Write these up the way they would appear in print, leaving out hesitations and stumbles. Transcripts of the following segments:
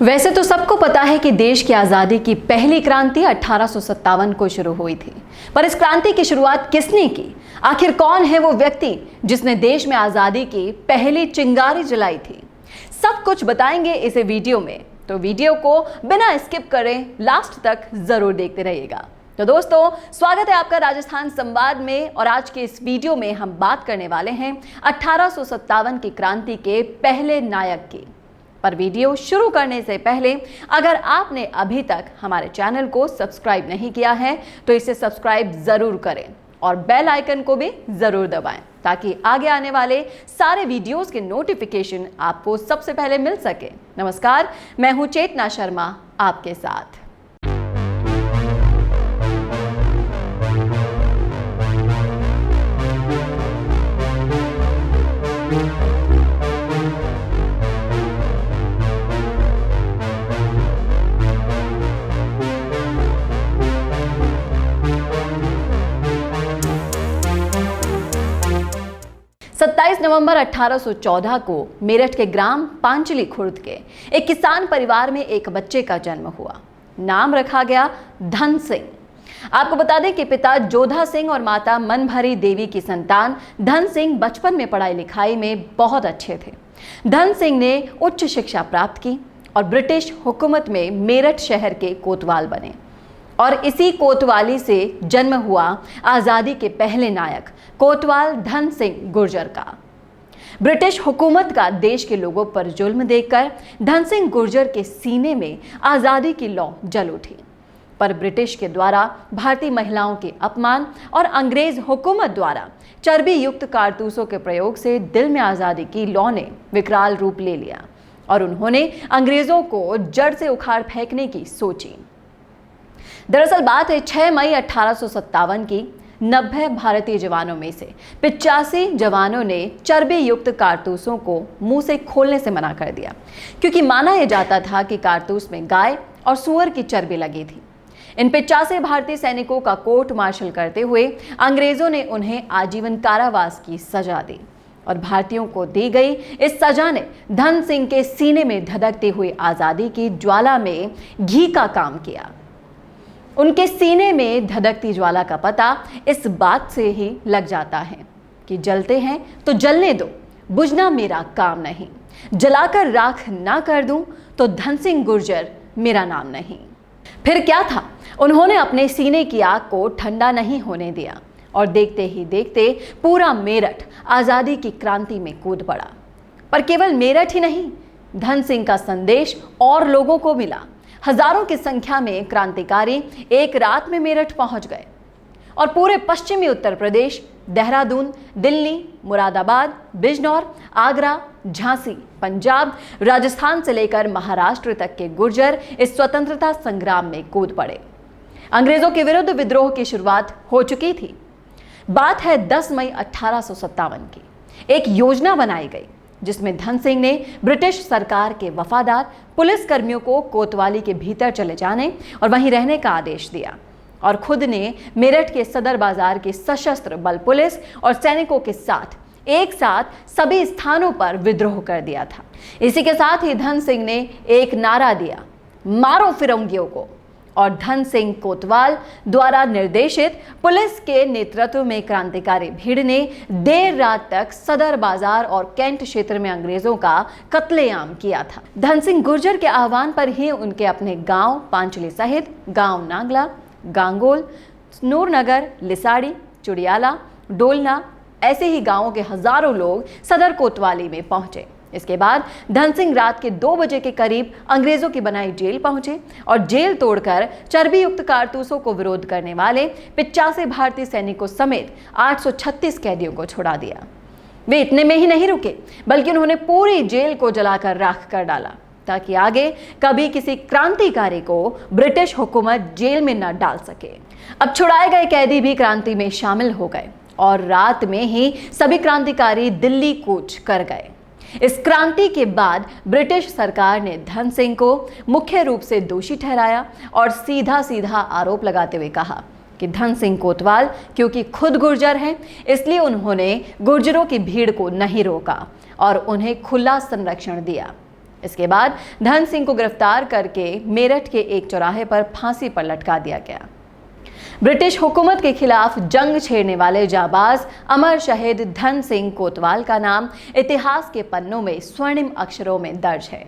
वैसे तो सबको पता है कि देश की आज़ादी की पहली क्रांति 1857 को शुरू हुई थी, पर इस क्रांति की शुरुआत किसने की? आखिर कौन है वो व्यक्ति जिसने देश में आज़ादी की पहली चिंगारी जलाई थी? सब कुछ बताएंगे इस वीडियो में, तो वीडियो को बिना स्किप करें लास्ट तक जरूर देखते रहिएगा। तो दोस्तों, स्वागत है आपका राजस्थान संवाद में, और आज के इस वीडियो में हम बात करने वाले हैं 1857 की क्रांति के पहले नायक की। पर वीडियो शुरू करने से पहले अगर आपने अभी तक हमारे चैनल को सब्सक्राइब नहीं किया है तो इसे सब्सक्राइब जरूर करें और बेल आइकन को भी जरूर दबाएं ताकि आगे आने वाले सारे वीडियोस के नोटिफिकेशन आपको सबसे पहले मिल सके। नमस्कार, मैं हूं चेतना शर्मा आपके साथ। नवंबर 1814 को मेरठ के ग्राम पांचली खुर्द के एक किसान परिवार में एक बच्चे का जन्म हुआ। नाम रखा गया धन सिंह। आपको बता दें कि पिता जोधा सिंह और माता मनभरी देवी की संतान धन सिंह बचपन में पढ़ाई लिखाई में बहुत अच्छे थे। धन सिंह ने उच्च शिक्षा प्राप्त की और ब्रिटिश हुकूमत में मेरठ शहर के कोतवाल बने, और इसी कोतवाली से जन्म हुआ आज़ादी के पहले नायक कोतवाल धन सिंह गुर्जर का। ब्रिटिश हुकूमत का देश के लोगों पर जुल्म देखकर धन सिंह गुर्जर के सीने में आज़ादी की लौ जल उठी, पर ब्रिटिश के द्वारा भारतीय महिलाओं के अपमान और अंग्रेज हुकूमत द्वारा चर्बी युक्त कारतूसों के प्रयोग से दिल में आज़ादी की लौ ने विकराल रूप ले लिया और उन्होंने अंग्रेजों को जड़ से उखाड़ फेंकने की सोची। दरअसल बात है 6 मई 1857 की। 90 भारतीय जवानों में से 85 जवानों ने चर्बी युक्त कारतूसों को मुंह से खोलने से मना कर दिया, क्योंकि माना यह जाता था कि कारतूस में गाय और सूअर की चर्बी लगी थी। इन 85 भारतीय सैनिकों का कोर्ट मार्शल करते हुए अंग्रेजों ने उन्हें आजीवन कारावास की सजा दी, और भारतीयों को दी गई इस सजा ने धन सिंह के सीने में धधकती हुई आज़ादी की ज्वाला में घी का काम किया। उनके सीने में धधकती ज्वाला का पता इस बात से ही लग जाता है कि जलते हैं तो जलने दो, बुझना मेरा काम नहीं, जलाकर राख ना कर दूं तो धन सिंह गुर्जर मेरा नाम नहीं। फिर क्या था, उन्होंने अपने सीने की आग को ठंडा नहीं होने दिया और देखते ही देखते पूरा मेरठ आज़ादी की क्रांति में कूद पड़ा। पर केवल मेरठ ही नहीं, धन सिंह का संदेश और लोगों को मिला। हजारों की संख्या में क्रांतिकारी एक रात में मेरठ पहुंच गए और पूरे पश्चिमी उत्तर प्रदेश, देहरादून, दिल्ली, मुरादाबाद, बिजनौर, आगरा, झांसी, पंजाब, राजस्थान से लेकर महाराष्ट्र तक के गुर्जर इस स्वतंत्रता संग्राम में कूद पड़े। अंग्रेजों के विरुद्ध विद्रोह की शुरुआत हो चुकी थी। बात है 10 मई 1857 की। एक योजना बनाई गई जिसमें धन सिंह ने ब्रिटिश सरकार के वफादार पुलिस कर्मियों को कोतवाली के भीतर चले जाने और वहीं रहने का आदेश दिया, और खुद ने मेरठ के सदर बाजार की सशस्त्र बल पुलिस और सैनिकों के साथ एक साथ सभी स्थानों पर विद्रोह कर दिया था। इसी के साथ ही धन सिंह ने एक नारा दिया, मारो फिरंगियों को, और धन सिंह कोतवाल द्वारा निर्देशित पुलिस के नेतृत्व में क्रांतिकारी भीड़ ने देर रात तक सदर बाजार और कैंट क्षेत्र में अंग्रेजों का कत्लेआम किया था। धन सिंह गुर्जर के आह्वान पर ही उनके अपने गांव पांचली सहित गांव नागला, गांगोल, नूरनगर, लिसाड़ी, चुड़ियाला, डोलना, ऐसे ही गांवों के हजारों लोग सदर कोतवाली में पहुंचे। इसके बाद धन सिंह रात के 2 बजे के करीब अंग्रेजों की बनाई जेल पहुंचे और जेल तोड़कर चर्बी युक्त कारतूसों को विरोध करने वाले 85 भारतीय सैनिकों समेत 836 कैदियों को छुड़ा दिया। वे इतने में ही नहीं रुके, बल्कि उन्होंने पूरी जेल को जलाकर राख कर डाला ताकि आगे कभी किसी क्रांतिकारी को ब्रिटिश हुकूमत जेल में न डाल सके। अब छुड़ाए गए कैदी भी क्रांति में शामिल हो गए और रात में ही सभी क्रांतिकारी दिल्ली कूच कर गए। इस क्रांति के बाद ब्रिटिश सरकार ने धन सिंह को मुख्य रूप से दोषी ठहराया और सीधा सीधा आरोप लगाते हुए कहा कि धन सिंह कोतवाल क्योंकि खुद गुर्जर हैं, इसलिए उन्होंने गुर्जरों की भीड़ को नहीं रोका और उन्हें खुला संरक्षण दिया। इसके बाद धन सिंह को गिरफ्तार करके मेरठ के एक चौराहे पर फांसी पर लटका दिया गया। ब्रिटिश हुकूमत के खिलाफ जंग छेड़ने वाले जाबाज अमर शहीद धन सिंह कोतवाल का नाम इतिहास के पन्नों में स्वर्णिम अक्षरों में दर्ज है।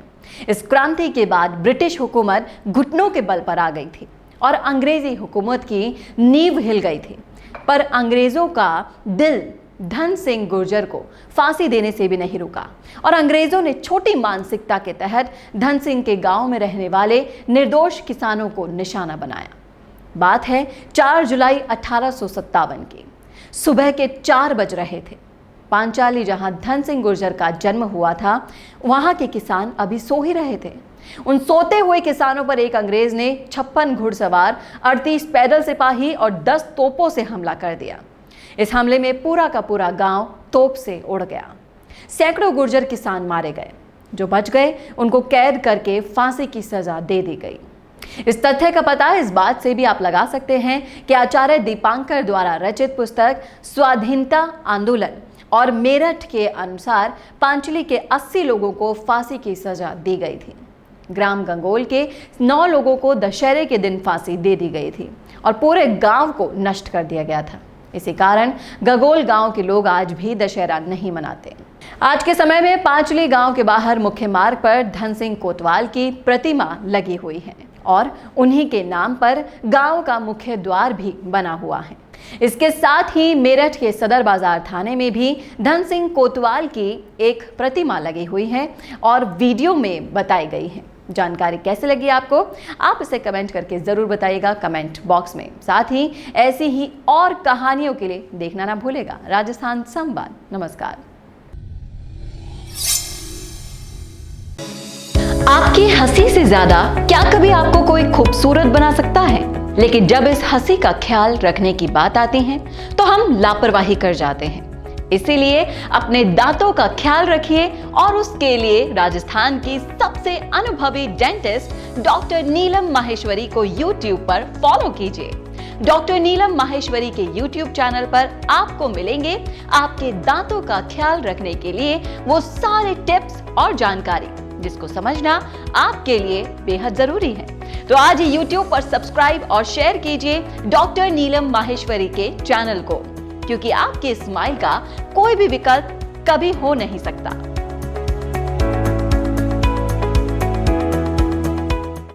इस क्रांति के बाद ब्रिटिश हुकूमत घुटनों के बल पर आ गई थी और अंग्रेजी हुकूमत की नींव हिल गई थी, पर अंग्रेजों का दिल धन सिंह गुर्जर को फांसी देने से भी नहीं रुका और अंग्रेजों ने छोटी मानसिकता के तहत धन सिंह के गांव में रहने वाले निर्दोष किसानों को निशाना बनाया। बात है 4 जुलाई 1857 की। सुबह के 4 बज रहे थे। पांचाली, जहां धन सिंह गुर्जर का जन्म हुआ था, वहां के किसान अभी सो ही रहे थे। उन सोते हुए किसानों पर एक अंग्रेज ने 56 घुड़सवार, 38 पैदल सिपाही और 10 तोपों से हमला कर दिया। इस हमले में पूरा का पूरा गांव तोप से उड़ गया। सैकड़ों गुर्जर किसान मारे गए। जो बच गए उनको कैद करके फांसी की सजा दे दी गई। इस तथ्य का पता इस बात से भी आप लगा सकते हैं कि आचार्य दीपांकर द्वारा रचित पुस्तक स्वाधीनता आंदोलन और मेरठ के अनुसार पांचली के 80 लोगों को फांसी की सजा दी गई थी। ग्राम गंगोल के 9 लोगों को दशहरे के दिन फांसी दे दी गई थी और पूरे गांव को नष्ट कर दिया गया था। इसी कारण गंगोल गांव के लोग आज भी दशहरा नहीं मनाते। आज के समय में पांचली गांव के बाहर मुख्य मार्ग पर धन सिंह कोतवाल की प्रतिमा लगी हुई है और उन्हीं के नाम पर गांव का मुख्य द्वार भी बना हुआ है। इसके साथ ही मेरठ के सदर बाजार थाने में भी धन सिंह कोतवाल की एक प्रतिमा लगी हुई है और वीडियो में बताई गई है। जानकारी कैसे लगी आपको? आप इसे कमेंट करके जरूर बताइएगा कमेंट बॉक्स में। साथ ही ऐसी ही और कहानियों के लिए देखना ना भूलेगा राजस्थान संवाद। नमस्कार। आपकी हंसी से ज्यादा क्या कभी आपको कोई खूबसूरत बना सकता है? लेकिन जब इस हंसी का ख्याल रखने की बात आती है तो हम लापरवाही कर जाते हैं। इसीलिए अपने दांतों का ख्याल रखिए और उसके लिए राजस्थान की सबसे अनुभवी डेंटिस्ट डॉक्टर नीलम माहेश्वरी को YouTube पर फॉलो कीजिए। डॉक्टर नीलम माहेश्वरी के YouTube चैनल पर आपको मिलेंगे आपके दांतों का ख्याल रखने के लिए वो सारे टिप्स और जानकारी जिसको समझना आपके लिए बेहद जरूरी है। तो आज ही YouTube पर सब्सक्राइब और शेयर कीजिए डॉक्टर नीलम माहेश्वरी के चैनल को, क्योंकि आपके स्माइल का कोई भी विकल्प कभी हो नहीं सकता।